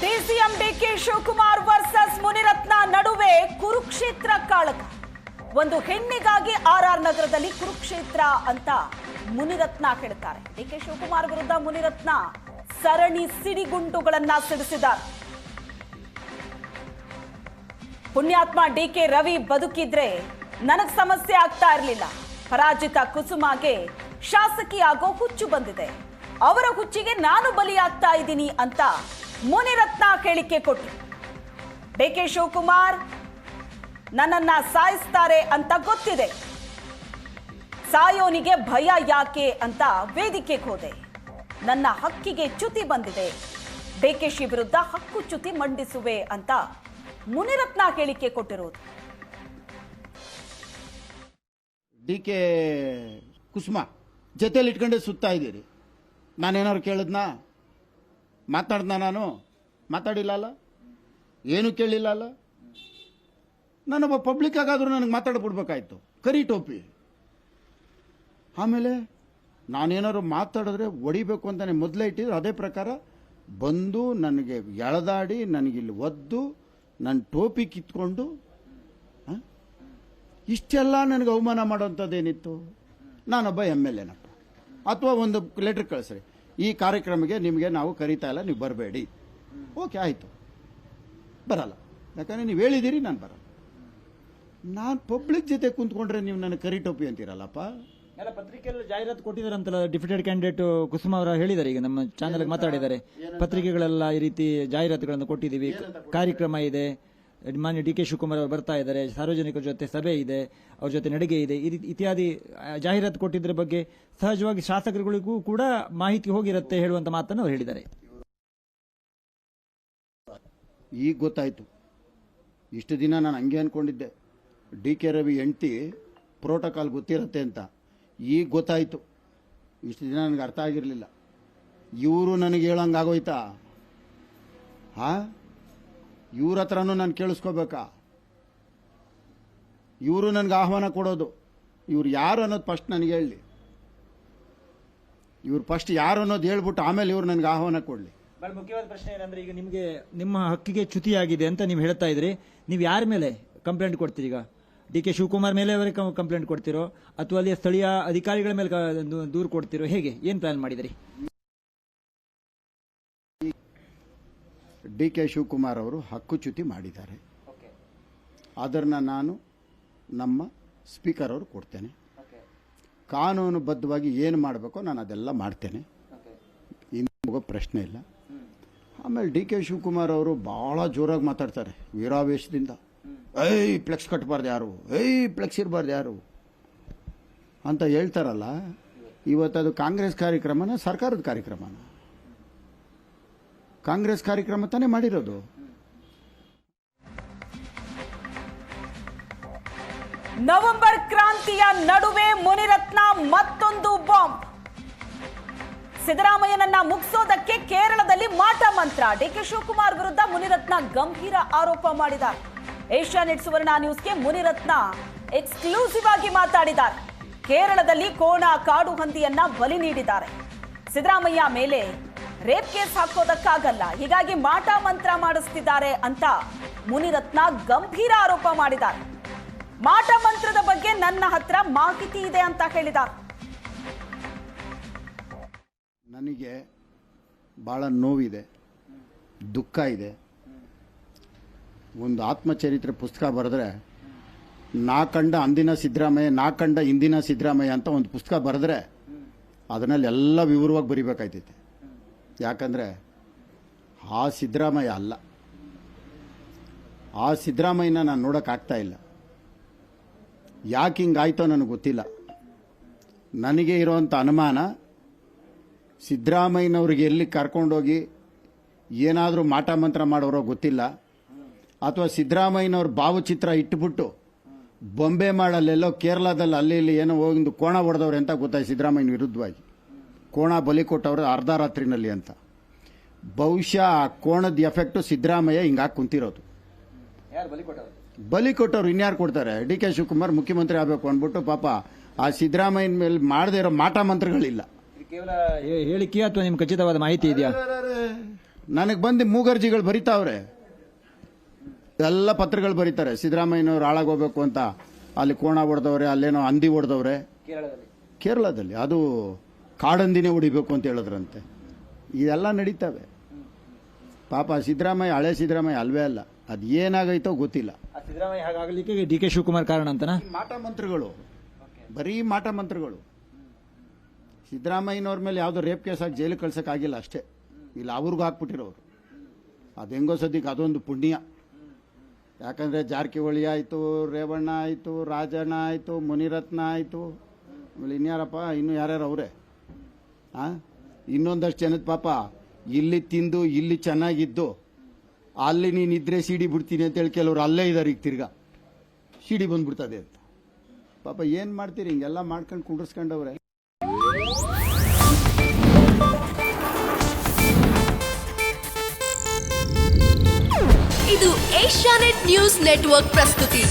DCM DK Shivakumar versus Munirathna ನಡುವೆ ಕುರುಕ್ಷೇತ್ರ ಕಾಳಗ. ಒಂದು ಹೆಣ್ಣಿಗಾಗಿ ಆರ್ಆರ್ ನಗರದಲ್ಲಿ ಕುರುಕ್ಷೇತ್ರ ಅಂತ ಮುನಿರತ್ನ ಹೇಳ್ತಾರೆ. ಡಿಕೆ ಶಿವಕುಮಾರ್ ವಿರುದ್ಧ ಮುನಿರತ್ನ ಸರಣಿ ಸಿಡಿಗುಂಡುಗಳನ್ನ ಸಿಡಿಸಿದ್ದಾರೆ. ಪುಣ್ಯಾತ್ಮ ಡಿಕೆ ರವಿ ಬದುಕಿದ್ರೆ ನನಗ್ ಸಮಸ್ಯೆ ಆಗ್ತಾ ಇರಲಿಲ್ಲ. ಪರಾಜಿತ ಕುಸುಮಾಗೆ ಶಾಸಕಿ ಆಗೋ ಹುಚ್ಚು ಬಂದಿದೆ. ಅವರ ಹುಚ್ಚಿಗೆ ನಾನು ಬಲಿಯಾಗ್ತಾ ಇದ್ದೀನಿ ಅಂತ ಮುನಿರತ್ನ ಹೇಳಿಕೆ ಕೊಟ್ಟರು. ಡಿಕೆ ಶಿವಕುಮಾರ್ ನನ್ನನ್ನ ಸಾಯಿಸ್ತಾರೆ ಅಂತ ಗೊತ್ತಿದೆ, ಸಾಯೋನಿಗೆ ಭಯ ಯಾಕೆ ಅಂತ ವೇದಿಕೆಗೆ ಹೋದೆ. ನನ್ನ ಹಕ್ಕಿಗೆ ಚ್ಯುತಿ ಬಂದಿದೆ, ಡಿಕೆಶಿ ವಿರುದ್ಧ ಹಕ್ಕು ಚ್ಯುತಿ ಮಂಡಿಸುವೆ ಅಂತ ಮುನಿರತ್ನ ಹೇಳಿಕೆ ಕೊಟ್ಟಿರೋದು. ಡಿಕೆ ಕುಸುಮ ಜೊತೆಲಿ ಇಟ್ಕೊಂಡೆ ಸುತ್ತಾ ಇದ್ದೀರಿ. ನಾನೇನಾದ್ರು ಕೇಳಿದ್ನಾ? ಮಾತಾಡ್ದ? ನಾನು ಮಾತಾಡಿಲ್ಲ, ಏನು ಕೇಳಿಲ್ಲ. ನಾನೊಬ್ಬ ಪಬ್ಲಿಕ್ ಆಗಾದ್ರೂ ನನಗೆ ಮಾತಾಡ್ಬಿಡ್ಬೇಕಾಯ್ತು, ಕರಿ ಟೋಪಿ. ಆಮೇಲೆ ನಾನೇನಾದ್ರು ಮಾತಾಡಿದ್ರೆ ಹೊಡಿಬೇಕು ಅಂತಾನೆ ಮೊದಲೇ ಇಟ್ಟಿದ್ರು. ಅದೇ ಪ್ರಕಾರ ಬಂದು ನನಗೆ ಎಳೆದಾಡಿ ನನಗಿಲ್ಲಿ ಒದ್ದು ನನ್ನ ಟೋಪಿ ಕಿತ್ಕೊಂಡು ಇಷ್ಟೆಲ್ಲ ನನಗೆ ಅವಮಾನ ಮಾಡೋಂಥದ್ದೇನಿತ್ತು? ನಾನೊಬ್ಬ MLA ನಪ್ಪ. ಅಥವಾ ಒಂದು ಲೆಟರ್ ಕಳಿಸ್ರಿ, ಈ ಕಾರ್ಯಕ್ರಮಕ್ಕೆ ನಿಮಗೆ ನಾವು ಕರೀತಾ ಇಲ್ಲ, ನೀವು ಬರಬೇಡಿ. ಓಕೆ, ಆಯಿತು, ಬರಲ್ಲ. ಯಾಕಂದರೆ ನೀವು ಹೇಳಿದ್ದೀರಿ, ನಾನು ಬರಲ್ಲ. ನಾನು ಪಬ್ಲಿಕ್ ಜೊತೆ ಕುಂತ್ಕೊಂಡ್ರೆ ನೀವು ನನಗೆ ಕರಿ ಟೋಪಿ ಅಂತೀರಲ್ಲಪ್ಪ. ಎಲ್ಲ ಪತ್ರಿಕೆಯಲ್ಲಿ ಜಾಹೀರಾತು ಕೊಟ್ಟಿದ್ದಾರಂತಲ್ಲ, ಡಿಪ್ಯೂಟೆಡ್ ಕ್ಯಾಂಡಿಡೇಟ್ ಕುಸುಮ ಅವರು ಹೇಳಿದ್ದಾರೆ. ಈಗ ನಮ್ಮ ಚಾನೆಲ್ ಮಾತಾಡಿದ್ದಾರೆ, ಪತ್ರಿಕೆಗಳೆಲ್ಲ ಈ ರೀತಿ ಜಾಹೀರಾತುಗಳನ್ನು ಕೊಟ್ಟಿದ್ದೀವಿ, ಕಾರ್ಯಕ್ರಮ ಇದೆ, ಮಾನ್ಯ ಡಿಕೆ ಶಿವಕುಮಾರ್ ಅವರು ಬರ್ತಾ ಇದ್ದಾರೆ, ಸಾರ್ವಜನಿಕರ ಜೊತೆ ಸಭೆ ಇದೆ, ಅವ್ರ ಜೊತೆ ನಡಿಗೆ ಇದೆ, ಇತ್ಯಾದಿ ಜಾಹೀರಾತು ಕೊಟ್ಟಿದ್ರ ಬಗ್ಗೆ ಸಹಜವಾಗಿ ಶಾಸಕರುಗಳಿಗೂ ಕೂಡ ಮಾಹಿತಿ ಹೋಗಿರುತ್ತೆ ಹೇಳುವಂತ ಮಾತನ್ನು ಅವರು ಹೇಳಿದ್ದಾರೆ. ಈಗ ಗೊತ್ತಾಯ್ತು. ಇಷ್ಟು ದಿನ ನಾನು ಹಂಗೆ ಅನ್ಕೊಂಡಿದ್ದೆ ಡಿಕೆ ರವಿ ಹೆಂಡ್ತಿ ಪ್ರೋಟೋಕಾಲ್ ಗೊತ್ತಿರುತ್ತೆ ಅಂತ. ಈಗ ಗೊತ್ತಾಯ್ತು. ಇಷ್ಟು ದಿನ ನನಗೆ ಅರ್ಥ ಆಗಿರಲಿಲ್ಲ. ಇವರು ನನಗೆ ಹೇಳಂಗಾಗೋಯ್ತಾ? ಇವ್ರ ಹತ್ರನೂ ನಾನು ಕೇಳಿಸ್ಕೋಬೇಕಾ? ಇವರು ನನಗೆ ಆಹ್ವಾನ ಕೊಡೋದು. ಇವ್ರು ಯಾರು ಅನ್ನೋದು ಫಸ್ಟ್ ನನಗೆ ಹೇಳಲಿ. ಇವ್ರು ಫಸ್ಟ್ ಯಾರು ಅನ್ನೋದು ಹೇಳ್ಬಿಟ್ಟು ಆಮೇಲೆ ಇವ್ರು ನನಗೆ ಆಹ್ವಾನ ಕೊಡಲಿ. ಬಹಳ ಮುಖ್ಯವಾದ ಪ್ರಶ್ನೆ ಏನಂದ್ರೆ, ಈಗ ನಿಮಗೆ ನಿಮ್ಮ ಹಕ್ಕಿಗೆ ಚ್ಯುತಿಯಾಗಿದೆ ಅಂತ ನೀವು ಹೇಳ್ತಾ ಇದ್ರಿ. ನೀವು ಯಾರ ಮೇಲೆ ಕಂಪ್ಲೇಂಟ್ ಕೊಡ್ತೀರಿ? ಈಗ ಡಿಕೆ ಶಿವಕುಮಾರ್ ಮೇಲೆ ಅವರಿಗೆ ಕಂಪ್ಲೇಂಟ್ ಕೊಡ್ತಿರೋ ಅಥವಾ ಅಲ್ಲಿ ಸ್ಥಳೀಯ ಅಧಿಕಾರಿಗಳ ಮೇಲೆ ದೂರು ಕೊಡ್ತಿರೋ? ಹೇಗೆ, ಏನ್ ಪ್ಲಾನ್ ಮಾಡಿದಿರಿ? ಡಿಕೆ ಶಿವಕುಮಾರ್ ಅವರು ಹಕ್ಕುಚ್ಯುತಿ ಮಾಡಿದ್ದಾರೆ. ಅದನ್ನು ನಾನು ನಮ್ಮ ಸ್ಪೀಕರ್ ಅವರು ಕೊಡ್ತೇನೆ. ಕಾನೂನುಬದ್ಧವಾಗಿ ಏನು ಮಾಡಬೇಕೋ ನಾನು ಅದೆಲ್ಲ ಮಾಡ್ತೇನೆ. ಇನ್ನು ಪ್ರಶ್ನೆ ಇಲ್ಲ. ಆಮೇಲೆ ಡಿಕೆ ಶಿವಕುಮಾರ್ ಅವರು ಭಾಳ ಜೋರಾಗಿ ಮಾತಾಡ್ತಾರೆ, ವೀರಾವೇಶದಿಂದ. ಫ್ಲೆಕ್ಸ್ ಕಟ್ಟಬಾರ್ದು ಯಾರು, ಫ್ಲೆಕ್ಸ್ ಇರಬಾರ್ದು ಯಾರು ಅಂತ ಹೇಳ್ತಾರಲ್ಲ. ಇವತ್ತದು ಕಾಂಗ್ರೆಸ್ ಕಾರ್ಯಕ್ರಮನ, ಸರ್ಕಾರದ ಕಾರ್ಯಕ್ರಮನ? ಕಾಂಗ್ರೆಸ್ ಕಾರ್ಯಕ್ರಮ ತಾನೇ ಮಾಡಿರೋದು. ನವೆಂಬರ್ ಕ್ರಾಂತಿಯ ನಡುವೆ ಮುನಿರತ್ನ ಮತ್ತೊಂದು ಬಾಂಬ್. ಸಿದ್ದರಾಮಯ್ಯನನ್ನ ಮುಗಿಸೋದಕ್ಕೆ ಕೇರಳದಲ್ಲಿ ಮಾಟ ಮಂತ್ರ. ಡಿಕೆ ಶಿವಕುಮಾರ್ ವಿರುದ್ಧ ಮುನಿರತ್ನ ಗಂಭೀರ ಆರೋಪ ಮಾಡಿದ್ದಾರೆ. ಏಷ್ಯಾನೆಟ್ ಸುವರ್ಣ ನ್ಯೂಸ್ಗೆ ಮುನಿರತ್ನ ಎಕ್ಸ್ಕ್ಲೂಸಿವ್ ಆಗಿ ಮಾತಾಡಿದ್ದಾರೆ. ಕೇರಳದಲ್ಲಿ ಕೋಣ ಕಾಡು ಹಂದಿಯನ್ನ ಬಲಿ ನೀಡಿದ್ದಾರೆ. ಸಿದ್ದರಾಮಯ್ಯ ಮೇಲೆ ರೇಪ್ ಕೇಸ್ ಹಾಕೋದಕ್ಕಾಗಲ್ಲ, ಹೀಗಾಗಿ ಮಾಟ ಮಂತ್ರ ಮಾಡಿಸ್ತಿದ್ದಾರೆ ಅಂತ ಮುನಿರತ್ನ ಗಂಭೀರ ಆರೋಪ ಮಾಡಿದ್ದಾರೆ. ಮಾಟ ಮಂತ್ರದ ಬಗ್ಗೆ ನನ್ನ ಹತ್ರ ಮಾಹಿತಿ ಇದೆ ಅಂತ ಹೇಳಿದ್ದಾರೆ. ನನಗೆ ಬಹಳ ನೋವಿದೆ, ದುಃಖ ಇದೆ. ಒಂದು ಆತ್ಮಚರಿತ್ರೆ ಪುಸ್ತಕ ಬರೆದ್ರೆ, ನಾ ಕಂಡ ಅಂದಿನ ಸಿದ್ದರಾಮಯ್ಯ, ನಾ ಕಂಡ ಇಂದಿನ ಸಿದ್ದರಾಮಯ್ಯ ಅಂತ ಒಂದು ಪುಸ್ತಕ ಬರೆದ್ರೆ ಅದನ್ನಲ್ಲಿ ಎಲ್ಲ ವಿವರವಾಗಿ ಬರಿಬೇಕಾಯ್ತೈತೆ. ಯಾಕಂದರೆ ಆ ಸಿದ್ದರಾಮಯ್ಯ ಅಲ್ಲ, ಆ ಸಿದ್ದರಾಮಯ್ಯನ ನಾನು ನೋಡೋಕ್ಕಾಗ್ತಾ ಇಲ್ಲ. ಯಾಕೆ ಹಿಂಗಾಯ್ತೋ ನನಗೆ ಗೊತ್ತಿಲ್ಲ. ನನಗೆ ಇರೋವಂಥ ಅನುಮಾನ, ಸಿದ್ದರಾಮಯ್ಯನವ್ರಿಗೆ ಎಲ್ಲಿ ಕರ್ಕೊಂಡೋಗಿ ಏನಾದರೂ ಮಾಟ ಮಂತ್ರ ಮಾಡೋರೋ ಗೊತ್ತಿಲ್ಲ, ಅಥವಾ ಸಿದ್ದರಾಮಯ್ಯನವ್ರ ಭಾವಚಿತ್ರ ಇಟ್ಬಿಟ್ಟು ಬೊಂಬೆ ಮಾಡಲ್ಲೆಲ್ಲೋ ಕೇರಳದಲ್ಲಿ ಅಲ್ಲಿ ಇಲ್ಲಿ ಏನೋ ಹೋಗಿದ್ದು ಕೋಣ ಹೊಡೆದವ್ರೆ ಅಂತ ಗೊತ್ತಾಯ್ತು. ಸಿದ್ದರಾಮಯ್ಯನ ವಿರುದ್ಧವಾಗಿ ಕೋಣ ಬಲಿ ಕೊಟ್ಟವ್ರೆ ಅರ್ಧ ರಾತ್ರಿನಲ್ಲಿ ಅಂತ. ಬಹುಶಃ ಆ ಕೋಣದ ಎಫೆಕ್ಟು ಸಿದ್ದರಾಮಯ್ಯ ಹಿಂಗಾಗಿ ಕುಂತಿರೋದು. ಬಲಿ ಕೊಟ್ಟವ್ರು ಇನ್ಯಾರು ಕೊಡ್ತಾರೆ? ಡಿಕೆ ಶಿವಕುಮಾರ್ ಮುಖ್ಯಮಂತ್ರಿ ಆಗಬೇಕು ಅಂದ್ಬಿಟ್ಟು ಪಾಪ ಆ ಸಿದ್ದರಾಮಯ್ಯನ ಮೇಲೆ ಮಾಡದೇ ಇರೋ ಮಾಟ ಮಂತ್ರಗಳಿಲ್ಲ. ಕೇವಲ ಹೇಳಿಕೆ ಅಥವಾ ನಿಮ್ಗೆ ಖಚಿತವಾದ ಮಾಹಿತಿ ಇದೆಯಾ? ನನಗೆ ಬಂದು ಮೂಗರ್ಜಿಗಳು ಬರಿತಾವ್ರೆ, ಎಲ್ಲ ಪತ್ರಗಳು ಬರೀತಾರೆ. ಸಿದ್ದರಾಮಯ್ಯನವ್ರು ಹಾಳಾಗೋಗ್ಬೇಕು ಅಂತ ಅಲ್ಲಿ ಕೋಣ ಹೊಡೆದವ್ರೆ, ಅಲ್ಲೇನೋ ಹಂದಿ ಹೊಡೆದವ್ರೆ ಕೇರಳದಲ್ಲಿ, ಅದು ಕಾಡಂದಿನೇ ಹೊಡಿಬೇಕು ಅಂತ ಹೇಳಿದ್ರಂತೆ. ಇದೆಲ್ಲ ನಡೀತವೆ. ಪಾಪ ಸಿದ್ದರಾಮಯ್ಯ ಹಳೆ ಸಿದ್ದರಾಮಯ್ಯ ಅಲ್ವೇ ಅಲ್ಲ, ಅದು ಏನಾಗೈತೋ ಗೊತ್ತಿಲ್ಲ. ಸಿದ್ದರಾಮಯ್ಯ ಹಾಗಾಗಲಿಕ್ಕೆ ಡಿ ಕೆ ಶಿವಕುಮಾರ್ ಕಾರಣ ಅಂತನಾ? ಮಾಟ ಮಂತ್ರಗಳು, ಬರೀ ಮಾಟ ಮಂತ್ರಗಳು. ಸಿದ್ದರಾಮಯ್ಯನವ್ರ ಮೇಲೆ ಯಾವುದೋ ರೇಪ್ ಕೇಸ್ ಆಗಿ ಜೈಲಿಗೆ ಕಳ್ಸೋಕ್ಕಾಗಿಲ್ಲ ಅಷ್ಟೇ, ಇಲ್ಲ ಅವ್ರಿಗೂ ಹಾಕ್ಬಿಟ್ಟಿರೋರು. ಅದು ಹೆಂಗೋ ಸದ್ಯಕ್ಕೆ ಅದೊಂದು ಪುಣ್ಯ. ಯಾಕಂದರೆ ಜಾರಕಿಹೊಳಿ ಆಯಿತು, ರೇವಣ್ಣ ಆಯಿತು, ರಾಜಣ್ಣ ಆಯಿತು, ಮುನಿರತ್ನ ಆಯಿತು, ಆಮೇಲೆ ಇನ್ಯಾರಪ್ಪ, ಇನ್ನೂ ಯಾರ್ಯಾರು ಅವರೇ. ಇನ್ನೊಂದಷ್ಟು ಜನದ ಪಾಪ ಇಲ್ಲಿ ತಿಂದು ಇಲ್ಲಿ ಚೆನ್ನಾಗಿದ್ದು ಅಲ್ಲಿ ನೀನಿದ್ರೆ ಸಿಡಿ ಬಿಡ್ತೀನಿ ಅಂತೇಳಿ ಕೆಲವರು ಅಲ್ಲೇ ಇದ್ದಾರೆ. ಈಗ ತಿರ್ಗಾ ಸಿಡಿ ಬಂದ್ಬಿಡ್ತದೆ ಅಂತ ಪಾಪ ಏನು ಮಾಡ್ತೀರಿ, ಹಿಂಗೆಲ್ಲ ಮಾಡ್ಕೊಂಡು ಕುಂಡ್ರಿಸ್ಕೊಂಡವ್ರೆ. ಇದು ಏಷ್ಯಾನೆಟ್ ನ್ಯೂಸ್ ನೆಟ್ವರ್ಕ್ ಪ್ರಸ್ತುತಿ.